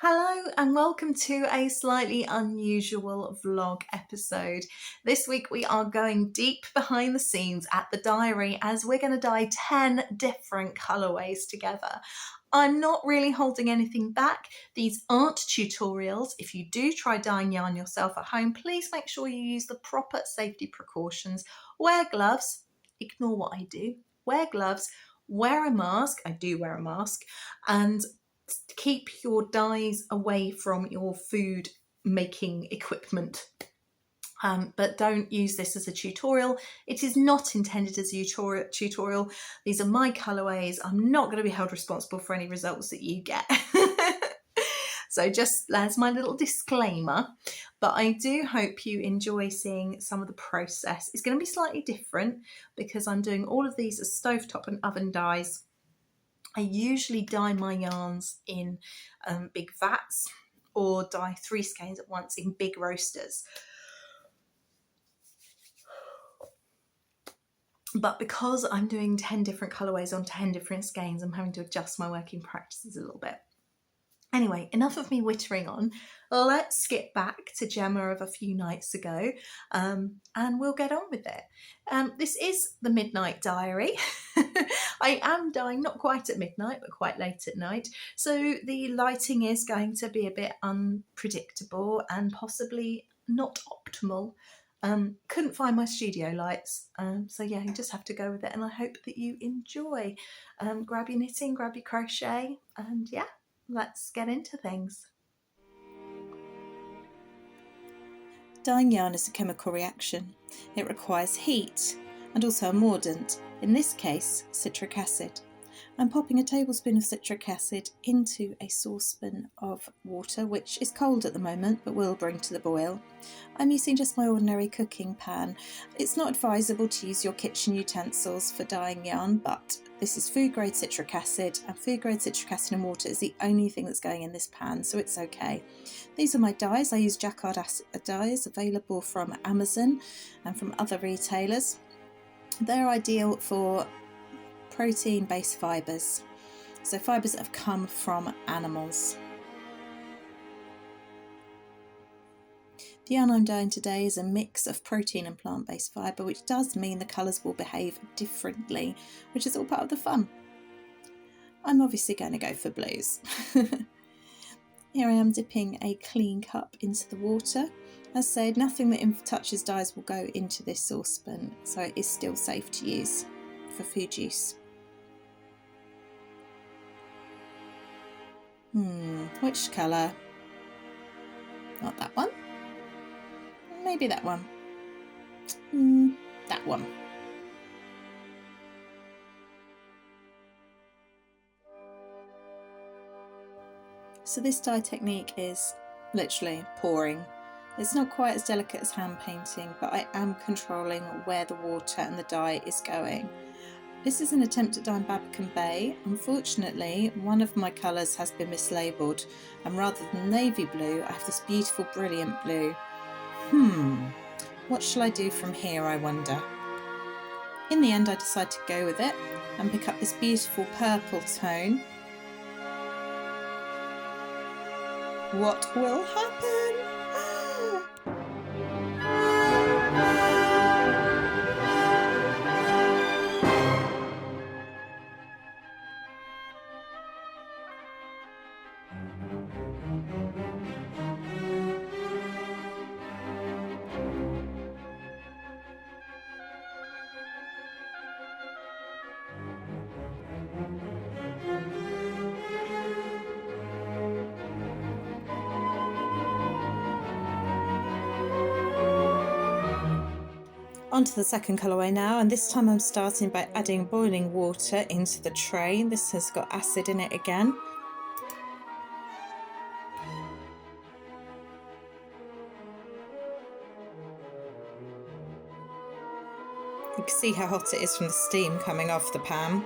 Hello and welcome to a slightly unusual vlog episode. This week we are going deep behind the scenes at the diary as we're going to dye 10 different colourways together. I'm not really holding anything back. These aren't tutorials. If you do try dyeing yarn yourself at home, please make sure you use the proper safety precautions. Wear gloves, ignore what I do, wear gloves, wear a mask, I do wear a mask, and keep your dyes away from your food making equipment. But don't use this as a tutorial. It is not intended as a tutorial. These are my colourways. I'm not going to be held responsible for any results that you get. So just as my little disclaimer, but I do hope you enjoy seeing some of the process. It's going to be slightly different because I'm doing all of these as stovetop and oven dyes. I usually dye my yarns in big vats or dye 3 skeins at once in big roasters. But because I'm doing 10 different colourways on 10 different skeins, I'm having to adjust my working practices a little bit. Anyway, enough of me wittering on. Let's skip back to Gemma of a few nights ago and we'll get on with it. This is the Midnight Dyery. I am dyeing not quite at midnight, but quite late at night. So the lighting is going to be a bit unpredictable and possibly not optimal. Couldn't find my studio lights, so yeah, you just have to go with it, and I hope that you enjoy. Grab your knitting, grab your crochet, and yeah, let's get into things. Dyeing yarn is a chemical reaction. It requires heat and also a mordant, in this case citric acid. I'm popping a tablespoon of citric acid into a saucepan of water, which is cold at the moment but will bring to the boil. I'm using just my ordinary cooking pan. It's not advisable to use your kitchen utensils for dyeing yarn, but this is food grade citric acid, and food grade citric acid and water is the only thing that's going in this pan, so it's okay. These are my dyes. I use Jacquard dyes available from Amazon and from other retailers. They're ideal for protein-based fibres, so fibres that have come from animals. The yarn I'm dyeing today is a mix of protein and plant-based fibre, which does mean the colours will behave differently, which is all part of the fun. I'm obviously going to go for blues. Here I am dipping a clean cup into the water. As I said, nothing that touches dyes will go into this saucepan, so it is still safe to use for food use. Which colour? Not that one. Maybe that one. That one. So this dye technique is literally pouring. It's not quite as delicate as hand painting, but I am controlling where the water and the dye is going. This is an attempt at dyeing Babbacombe Bay. Unfortunately, one of my colours has been mislabelled, and rather than navy blue, I have this beautiful brilliant blue. What shall I do from here, I wonder? In the end, I decide to go with it and pick up this beautiful purple tone. What will happen? Onto the second colourway now, and this time I'm starting by adding boiling water into the tray. This has got acid in it again. You can see how hot it is from the steam coming off the pan.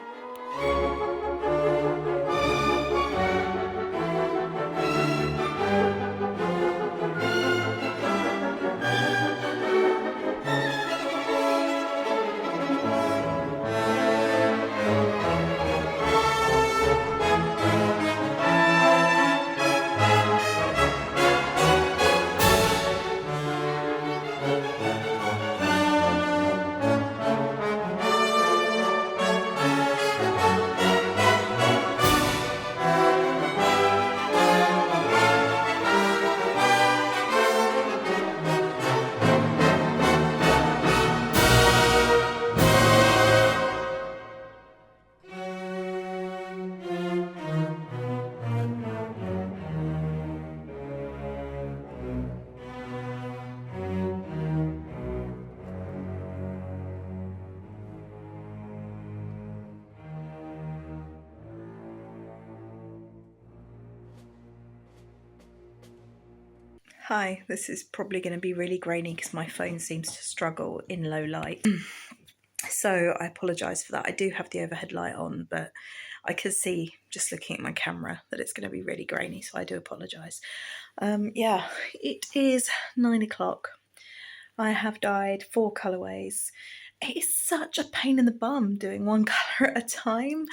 Hi, this is probably going to be really grainy because my phone seems to struggle in low light. So I apologise for that. I do have the overhead light on, but I can see just looking at my camera that it's going to be really grainy, so I do apologise. Yeah, it is 9 o'clock. I have dyed 4 colourways. It is such a pain in the bum doing one colour at a time.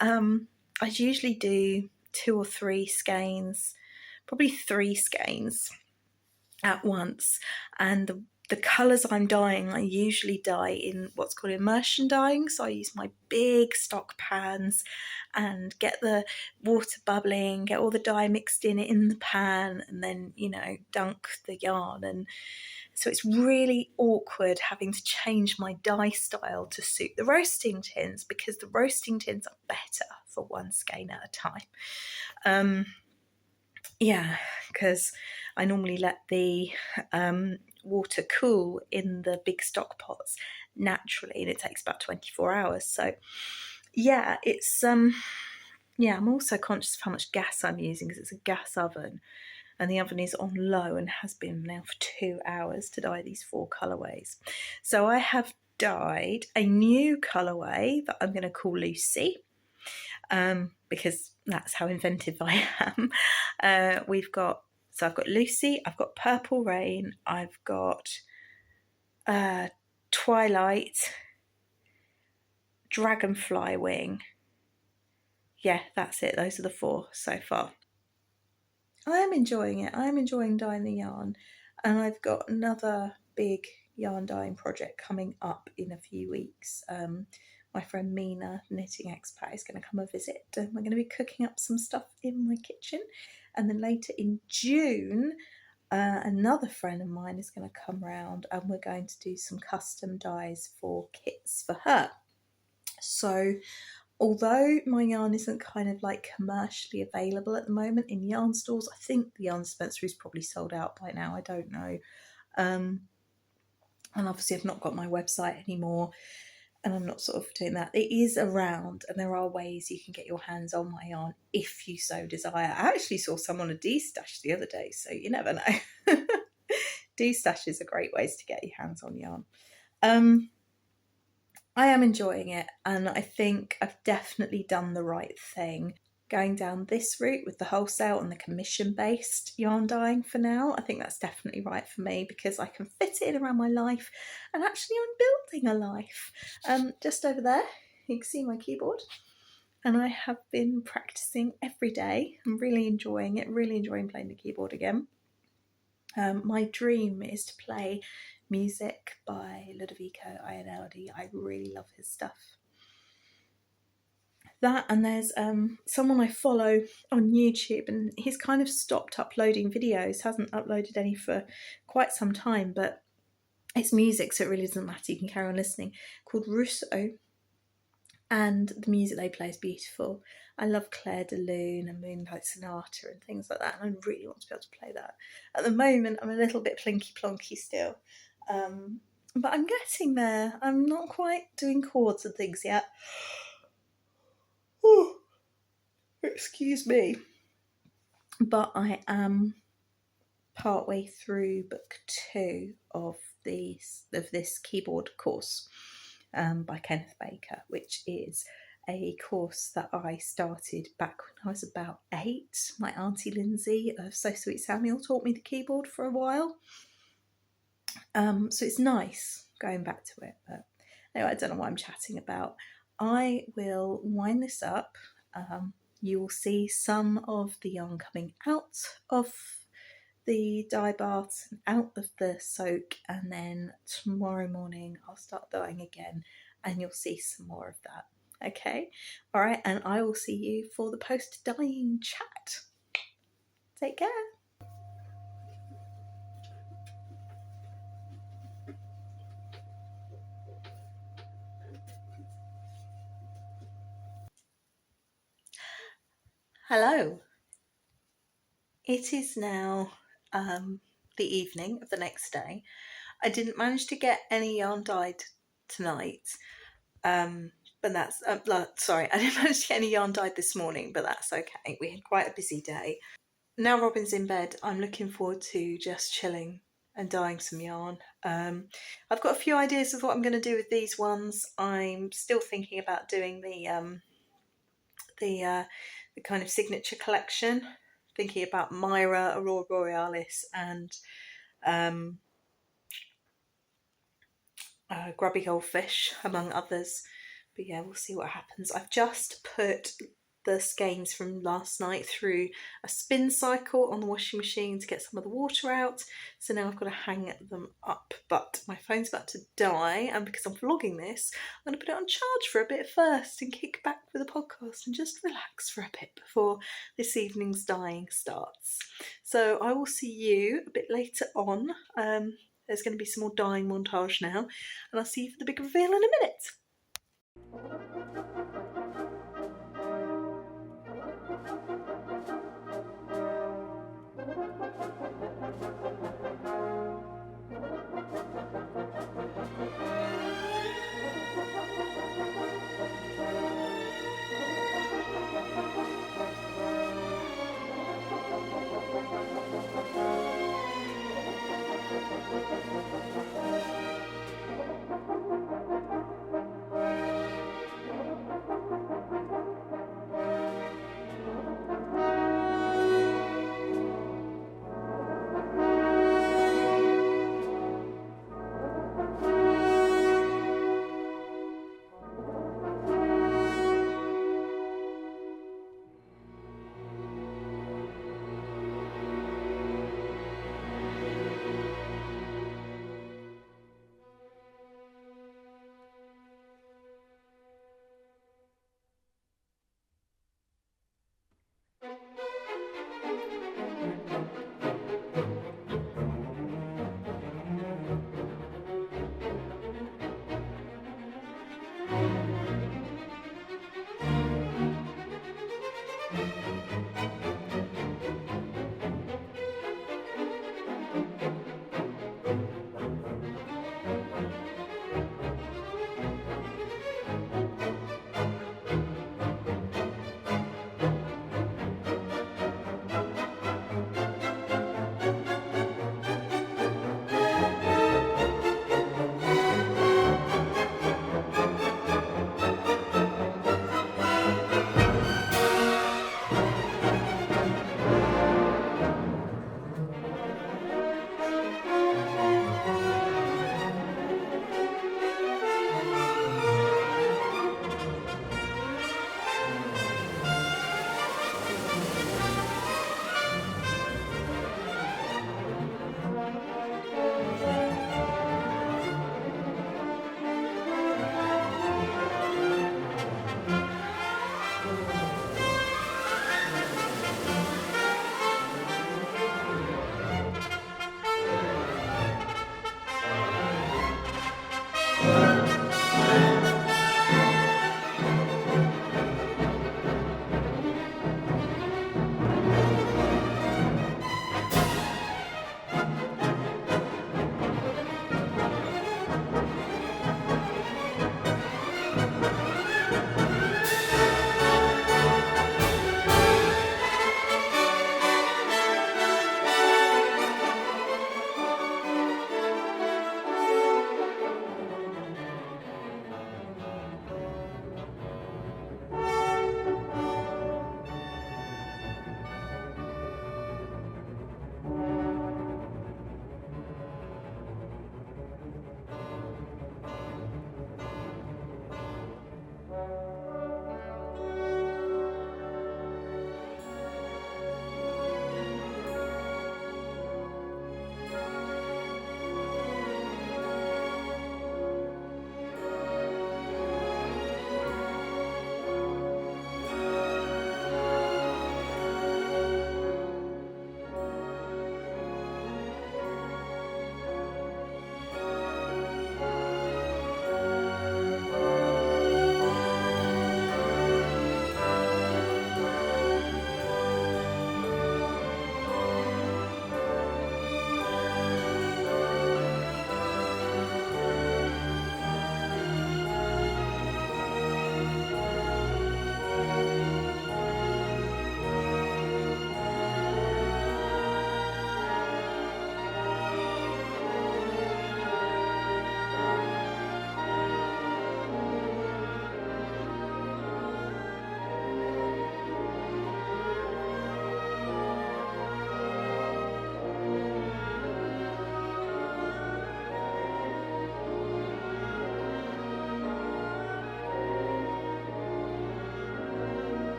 I usually do 2 or 3 skeins, probably 3 skeins at once, and the colours I'm dyeing, I usually dye in what's called immersion dyeing. So I use my big stock pans and get the water bubbling, get all the dye mixed in the pan, and then, you know, dunk the yarn. And so it's really awkward having to change my dye style to suit the roasting tins, because the roasting tins are better for one skein at a time. Yeah, because I normally let the water cool in the big stock pots naturally, and it takes about 24 hours. So yeah, it's yeah, I'm also conscious of how much gas I'm using because it's a gas oven, and the oven is on low and has been now for 2 hours to dye these 4 colourways. So I have dyed a new colourway that I'm going to call Lucy. Because that's how inventive I am. I've got Lucy, I've got Purple Rain, I've got Twilight, Dragonfly Wing. Yeah, that's it. Those are the 4 so far. I am enjoying it. I am enjoying dyeing the yarn, and I've got another big yarn dyeing project coming up in a few weeks. My friend Mina, knitting expat, is going to come and visit, and we're going to be cooking up some stuff in my kitchen. And then later in June, another friend of mine is going to come round, and we're going to do some custom dyes for kits for her. So although my yarn isn't kind of like commercially available at the moment in yarn stores, I think the yarn dispensary is probably sold out by now, I don't know. And obviously I've not got my website anymore, and I'm not sort of doing that. It is around, and there are ways you can get your hands on my yarn if you so desire. I actually saw some on a D-stash the other day, so you never know. D-stashes are great ways to get your hands on yarn. I am enjoying it, and I think I've definitely done the right thing going down this route with the wholesale and the commission-based yarn dyeing for now. I think that's definitely right for me because I can fit it in around my life, and actually I'm building a life. Just over there, you can see my keyboard, and I have been practicing every day. I'm really enjoying it, really enjoying playing the keyboard again. My dream is to play music by Ludovico Einaudi. I really love his stuff. That, and there's someone I follow on YouTube, and he's kind of stopped uploading videos, hasn't uploaded any for quite some time, but it's music, so it really doesn't matter, you can carry on listening, called Russo, and the music they play is beautiful. I love Claire de Lune and Moonlight Sonata and things like that, and I really want to be able to play that. At the moment I'm a little bit plinky plonky still, but I'm getting there. I'm not quite doing chords and things yet. Ooh, excuse me. But I am partway through book 2 of this keyboard course by Kenneth Baker, which is a course that I started back when I was about 8. My auntie Lindsay of So Sweet Samuel taught me the keyboard for a while. So it's nice going back to it, but anyway, I don't know what I'm chatting about. I will wind this up. You will see some of the yarn coming out of the dye baths and out of the soak, and then tomorrow morning I'll start dyeing again, and you'll see some more of that. Okay, all right, and I will see you for the post dyeing chat. Take care. Hello. It is now the evening of the next day. I didn't manage to get any yarn dyed tonight, but that's sorry, I didn't manage to get any yarn dyed this morning, but that's okay. We had quite a busy day. now Robin's in bed, I'm looking forward to just chilling and dyeing some yarn. I've got a few ideas of what I'm going to do with these ones. I'm still thinking about doing the kind of signature collection, thinking about Myra, Aurora Borealis, and Grubby Goldfish, among others. But yeah, we'll see what happens. I've just put the skeins from last night through a spin cycle on the washing machine to get some of the water out. So now I've got to hang them up. But my phone's about to die, and because I'm vlogging this, I'm going to put it on charge for a bit first and kick back with the podcast and just relax for a bit before this evening's dyeing starts. So I will see you a bit later on. There's going to be some more dyeing montage now, and I'll see you for the big reveal in a minute.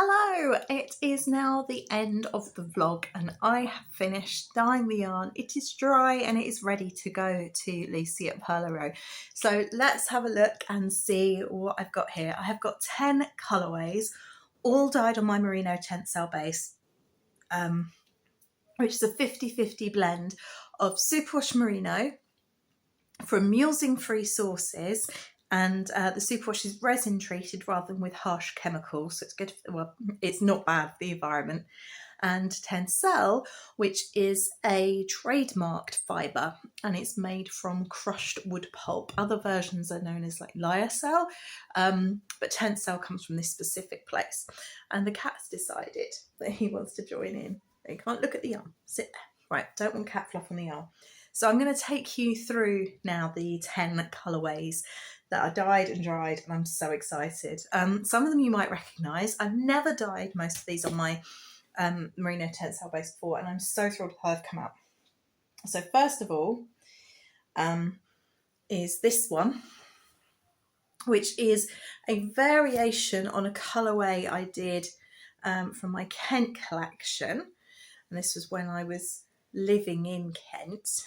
Hello, it is now the end of the vlog and I have finished dyeing the yarn. It is dry and it is ready to go to Lucy at Purl. So let's have a look and see what I've got here. I have got 10 colourways, all dyed on my merino tencel base, which is a 50-50 blend of superwash merino from mulesing-free sources. And the superwash is resin treated rather than with harsh chemicals, so it's good. Well, it's not bad for the environment. And tencel, which is a trademarked fibre, and it's made from crushed wood pulp. Other versions are known as like LYS, but tencel comes from this specific place. And the cat's decided that he wants to join in. You can't look at the yarn. Sit there. Right, don't want cat fluff on the yarn. So I'm going to take you through now the 10 colourways that are dyed and dried, and I'm so excited. Some of them you might recognise. I've never dyed most of these on my merino tencel base before, and I'm so thrilled how they've come out. So first of all is this one, which is a variation on a colourway I did from my Kent collection, and this was when I was living in Kent.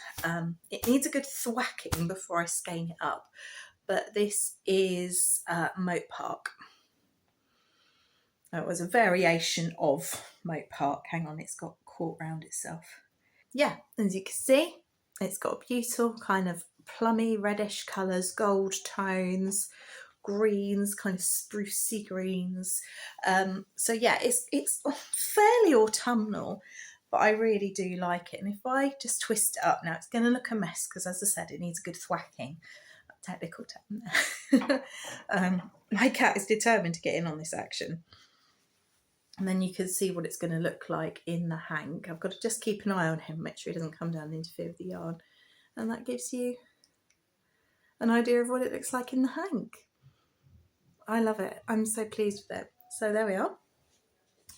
It needs a good thwacking before I skein it up, but this is Moat Park. It was a variation of Moat Park. Hang on, it's got caught round itself. Yeah, as you can see, it's got beautiful kind of plummy reddish colours, gold tones, greens, kind of sprucey greens. So yeah, it's fairly autumnal, but I really do like it. And if I just twist it up now, it's going to look a mess because, as I said, it needs a good thwacking. Technical term. My cat is determined to get in on this action. And then you can see what it's going to look like in the hank. I've got to just keep an eye on him, make sure he doesn't come down and interfere with the yarn. And that gives you an idea of what it looks like in the hank. I love it. I'm so pleased with it. So there we are.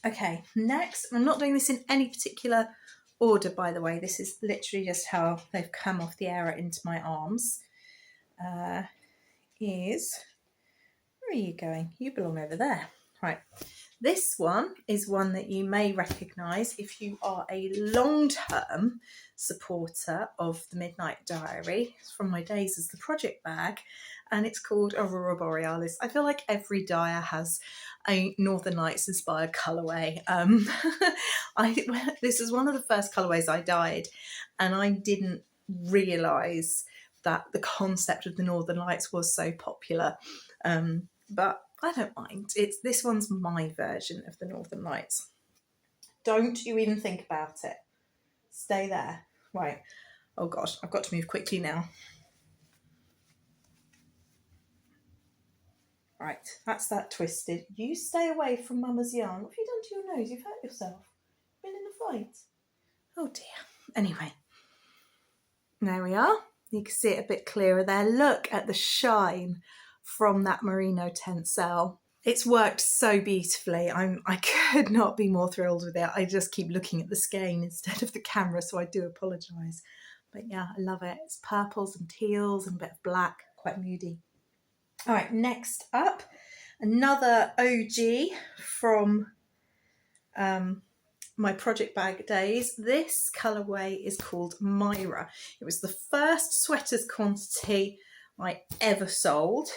Okay, next, I'm not doing this in any particular order, by the way. This is literally just how they've come off the arrow into my arms. Where are you going? You belong over there. Right, this one is one that you may recognise if you are a long-term supporter of the Midnight Dyery. It's from my days as the project bag, and it's called Aurora Borealis. I feel like every dyer has a Northern Lights inspired colourway. This is one of the first colourways I dyed, and I didn't realise that the concept of the Northern Lights was so popular, but I don't mind. This one's my version of the Northern Lights. Don't you even think about it. Stay there. Right. Oh gosh, I've got to move quickly now. Right, that's that twisted. You stay away from Mama's yarn. What have you done to your nose? You've hurt yourself. Been in a fight. Oh dear. Anyway, there we are. You can see it a bit clearer there. Look at the shine from that merino tencel. It's worked so beautifully. I could not be more thrilled with it. I just keep looking at the skein instead of the camera, so I do apologise. But yeah, I love it. It's purples and teals and a bit of black, quite moody. All right, next up, another OG from my project bag days. This colourway is called Myra. It was the first sweaters quantity I ever sold.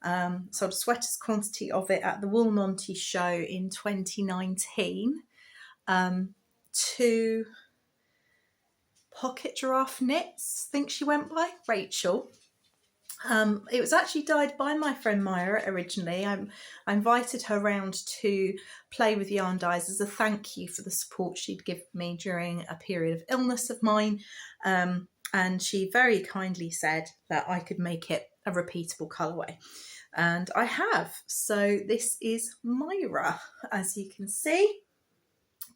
Sold a sweaters quantity of it at the Woolmonty show in 2019 to Pocket Giraffe Knits, I think she went by, Rachel. It was actually dyed by my friend Myra originally. I invited her round to play with yarn dyes as a thank you for the support she'd given me during a period of illness of mine. And she very kindly said that I could make it a repeatable colourway. And I have. So this is Myra, as you can see.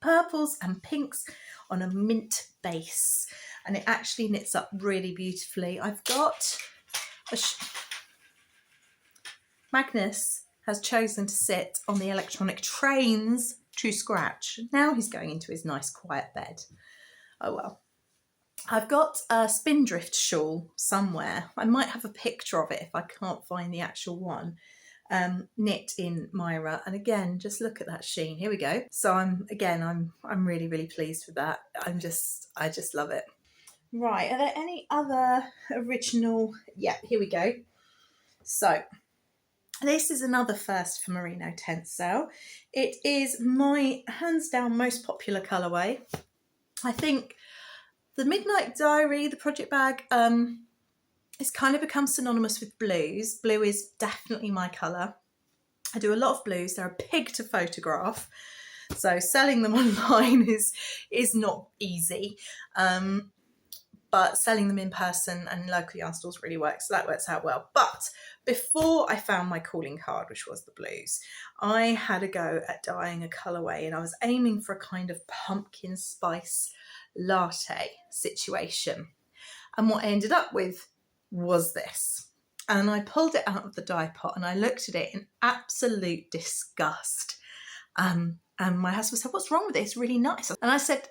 Purples and pinks on a mint base. And it actually knits up really beautifully. I've got... Magnus has chosen to sit on the electronic trains to scratch. Now he's going into his nice quiet bed. Oh well. I've got a Spindrift shawl somewhere. I might have a picture of it if I can't find the actual one. knit in Myra, and again, just look at that sheen. Here we go. So I'm really, really pleased with that. I just love it. Right, are there any other original? Yeah, here we go. So this is another first for Merino Tencel. It is my hands down most popular colourway. I think the Midnight Dyery, the project bag, it's kind of become synonymous with blues. Blue is definitely my colour. I do a lot of blues. They're a pig to photograph, so selling them online is not easy. But selling them in person and local yarn stores really works. So that works out well. But before I found my calling card, which was the blues, I had a go at dyeing a colourway, and I was aiming for a kind of pumpkin spice latte situation. And what I ended up with was this. And I pulled it out of the dye pot and I looked at it in absolute disgust. And my husband said, "What's wrong with it? It's really nice." And I said,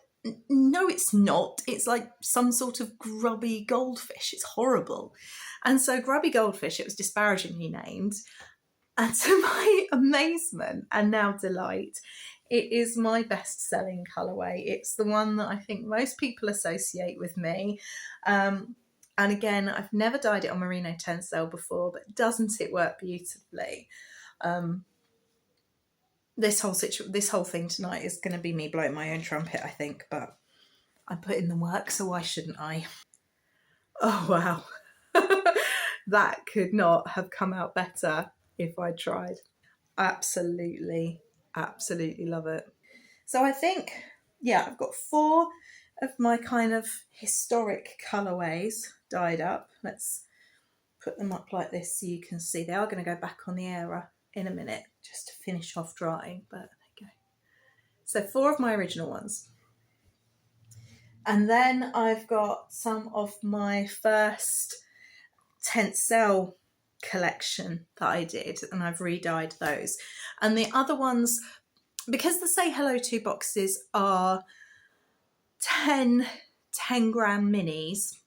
"No, it's not. It's like some sort of grubby goldfish. It's horrible." And so grubby goldfish, it was disparagingly named. And to my amazement and now delight, it is my best-selling colourway. It's the one that I think most people associate with me. And again, I've never dyed it on Merino Tencel before, but doesn't it work beautifully? This whole thing tonight is going to be me blowing my own trumpet, I think, but I put in the work, so why shouldn't I? Oh, wow. That could not have come out better if I tried. Absolutely, absolutely love it. So I think, yeah, I've got 4 of my kind of historic colourways dyed up. Let's put them up like this so you can see. They are going to go back on the air in a minute just to finish off drying, but there you go. So 4 of my original ones. And then I've got some of my first Tencel collection that I did, and I've re-dyed those. And the other ones, because the Say Hello To boxes are 10 gram minis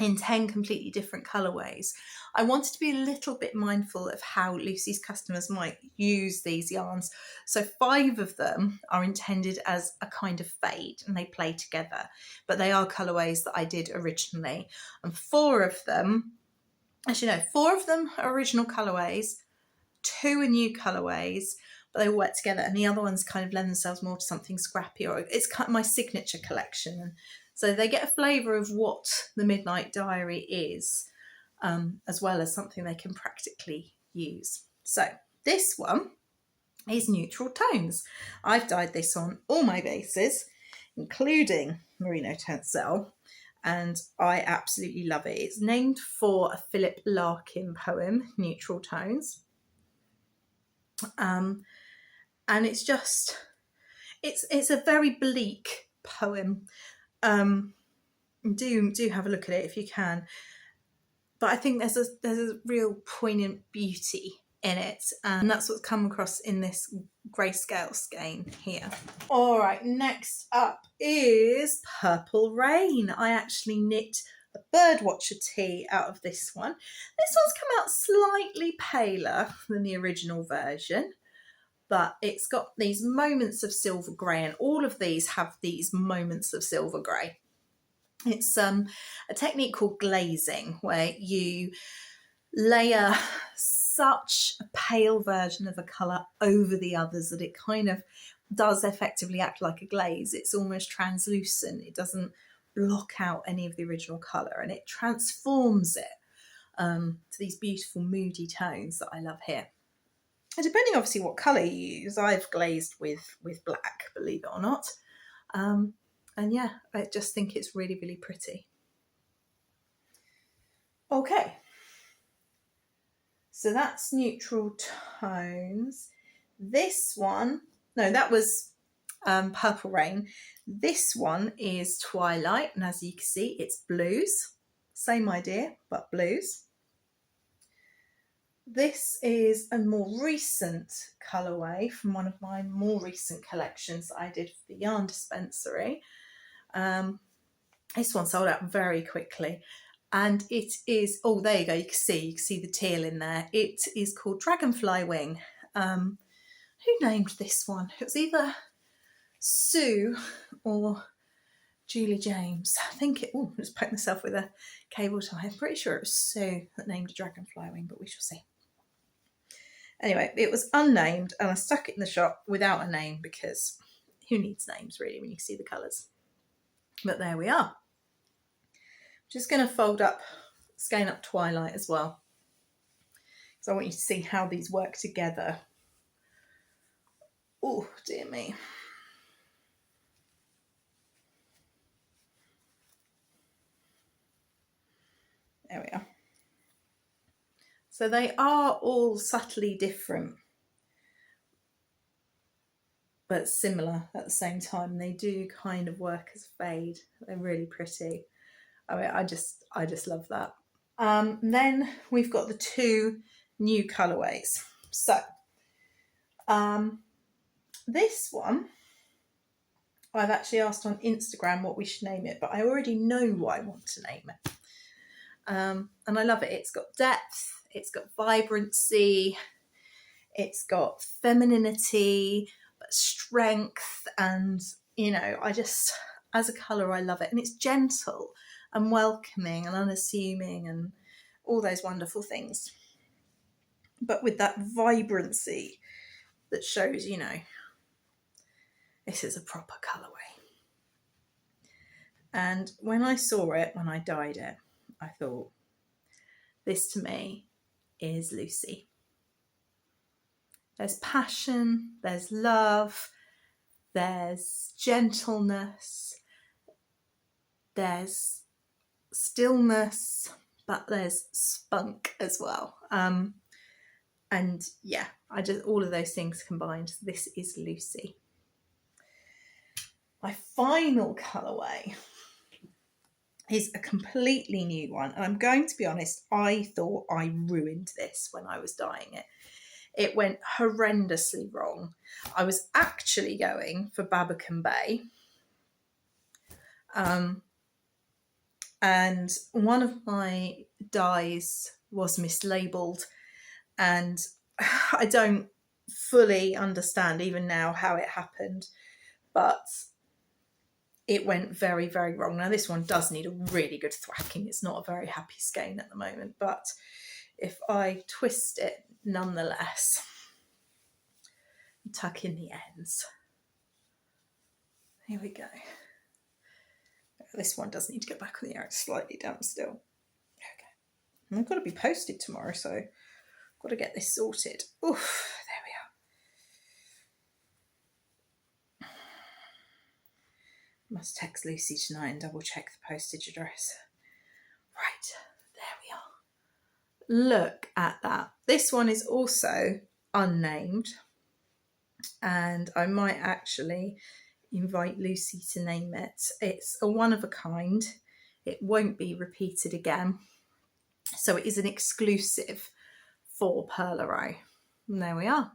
in 10 completely different colourways, I wanted to be a little bit mindful of how Lucy's customers might use these yarns. So 5 of them are intended as a kind of fade and they play together, but they are colourways that I did originally. And 4 of them, actually no, 4 of them are original colourways, 2 are new colourways, but they all work together, and the other ones kind of lend themselves more to something scrappy, or it's kind of my signature collection. And so they get a flavour of what the Midnight Dyery is, as well as something they can practically use. So this one is neutral tones. I've dyed this on all my bases, including Merino Tencel, and I absolutely love it. It's named for a Philip Larkin poem, Neutral Tones. And it's just, it's a very bleak poem. Do have a look at it if you can. But I think there's a real poignant beauty in it, and that's what's come across in this grayscale skein here. All right, next up is Purple Rain. I actually knit a Birdwatcher tee out of this one. This one's come out slightly paler than the original version, but it's got these moments of silver grey, and all of these have these moments of silver grey. It's a technique called glazing, where you layer such a pale version of a colour over the others that it kind of does effectively act like a glaze. It's almost translucent. It doesn't block out any of the original colour, and it transforms it to these beautiful moody tones that I love here. And depending obviously what colour you use, I've glazed with black, believe it or not. And yeah, I just think it's really, really pretty. Okay, so that's neutral tones. This one, no, that was Purple Rain. This one is Twilight, and as you can see, it's blues. Same idea, but blues. This is a more recent colourway from one of my more recent collections that I did for the Yarn Dispensary. This one sold out very quickly, and it is, oh, there you go, you can see the teal in there. It is called Dragonfly Wing. Who named this one? It was either Sue or Julie James. I think it, oh, I just poked myself with a cable tie. I'm pretty sure it was Sue that named a Dragonfly Wing, but we shall see. Anyway, it was unnamed and I stuck it in the shop without a name because who needs names really when you see the colours? But there we are. Just going to fold up, skein up Twilight as well. So I want you to see how these work together. Oh, dear me. There we are. So they are all subtly different, but similar at the same time. They do kind of work as a fade. They're really pretty. I mean, I just love that. Then we've got the two new colourways. So this one, I've actually asked on Instagram what we should name it, but I already know what I want to name it. And I love it. It's got depth, it's got vibrancy, it's got femininity, but strength, and you know, I just, as a colour, I love it. And it's gentle and welcoming and unassuming and all those wonderful things, but with that vibrancy that shows, you know, this is a proper colourway. And when I saw it, when I dyed it, I thought, this to me is Lucy. There's passion, there's love, there's gentleness, there's stillness, but there's spunk as well. And yeah, I just, all of those things combined, this is Lucy. My final colourway is a completely new one. And I'm going to be honest, I thought I ruined this when I was dyeing it. It went horrendously wrong. I was actually going for Babbacombe Bay. And one of my dyes was mislabelled, and I don't fully understand even now how it happened, but it went very, very wrong. Now this one does need a really good thwacking. It's not a very happy skein at the moment, but if I twist it nonetheless, tuck in the ends. Here we go. This one does need to go back on the arrow slightly down still. Okay. And I've got to be posted tomorrow, so I've got to get this sorted. Oof, there we are. Must text Lucy tonight and double check the postage address. Right, there we are. Look at that. This one is also unnamed, and I might actually invite Lucy to name it. It's a one of a kind. It won't be repeated again. So it is an exclusive for Purl. And there we are.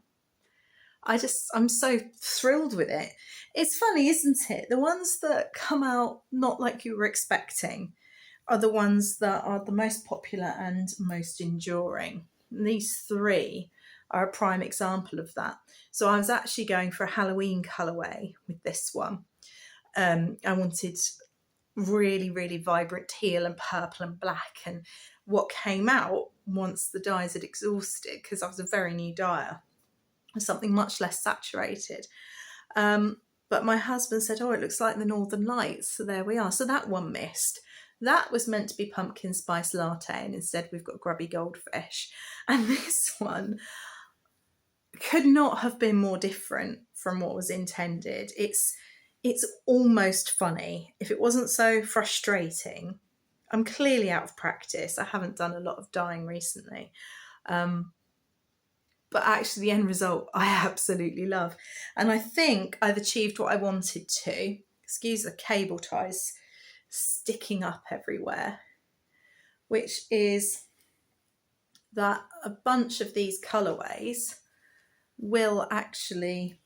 I'm so thrilled with it. It's funny, isn't it? The ones that come out not like you were expecting are the ones that are the most popular and most enduring. And these three are a prime example of that. So I was actually going for a Halloween colourway with this one. I wanted really, really vibrant teal and purple and black. And what came out once the dyes had exhausted, because I was a very new dyer, was something much less saturated. But my husband said, oh, it looks like the Northern Lights. So there we are. So that one missed. That was meant to be pumpkin spice latte, and instead we've got grubby goldfish. And this one could not have been more different from what was intended. It's almost funny. If it wasn't so frustrating, I'm clearly out of practice. I haven't done a lot of dyeing recently. But actually the end result I absolutely love. And I think I've achieved what I wanted to. Excuse the cable ties sticking up everywhere, which is that a bunch of these colourways will actually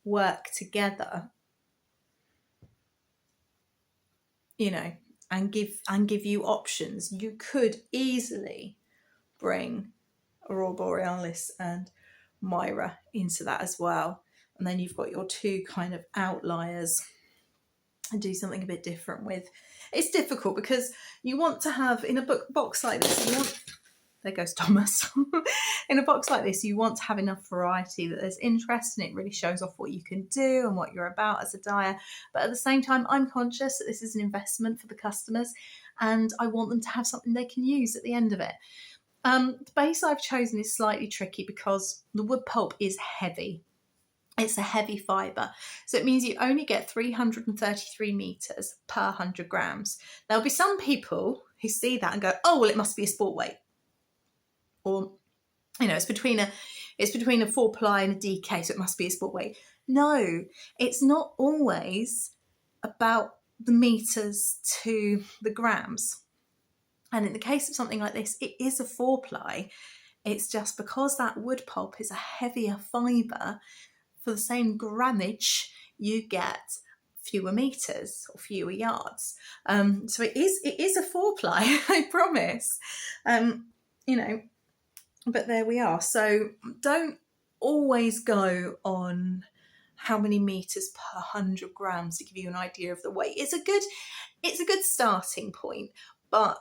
work together, you know, and give you options. You could easily bring Aurora Borealis and Myra into that as well. And then you've got your two kind of outliers and do something a bit different with. It's difficult because you want to have, in a box like this, there goes Thomas. In a box like this, you want to have enough variety that there's interest and it really shows off what you can do and what you're about as a dyer. But at the same time, I'm conscious that this is an investment for the customers and I want them to have something they can use at the end of it. The base I've chosen is slightly tricky because the wood pulp is heavy. It's a heavy fibre, so it means you only get 333 metres per 100 grams. There'll be some people who see that and go, oh, well, it must be a sport weight. Or, it's between a 4-ply and a DK, so it must be a sport weight. No, it's not always about the metres to the grams. And in the case of something like this, it is a 4-ply. It's just because that wood pulp is a heavier fibre, for the same grammage, you get fewer metres or fewer yards. So it is a 4-ply, I promise. But there we are. So don't always go on how many metres per 100 grams to give you an idea of the weight. It's a good starting point, but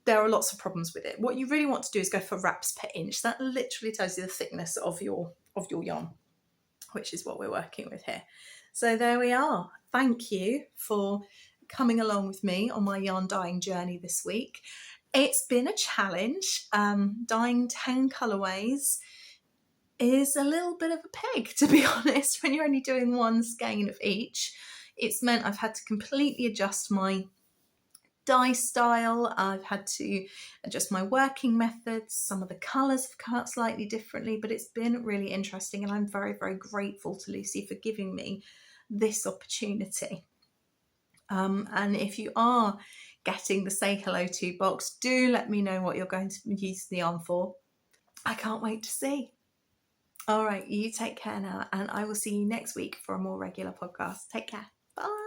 there are lots of problems with it. What you really want to do is go for wraps per inch. That literally tells you the thickness of your yarn, which is what we're working with here. So there we are. Thank you for coming along with me on my yarn dyeing journey this week. It's been a challenge. Dyeing 10 colourways is a little bit of a pig, to be honest, when you're only doing one skein of each. It's meant I've had to completely adjust my dye style. I've had to adjust my working methods. Some of the colours have come out slightly differently, but it's been really interesting and I'm very, very grateful to Lucy for giving me this opportunity. And if you are getting the Say Hello To box, do let me know what you're going to use the yarn for. I can't wait to see. All right, you take care now, and I will see you next week for a more regular podcast. Take care. Bye.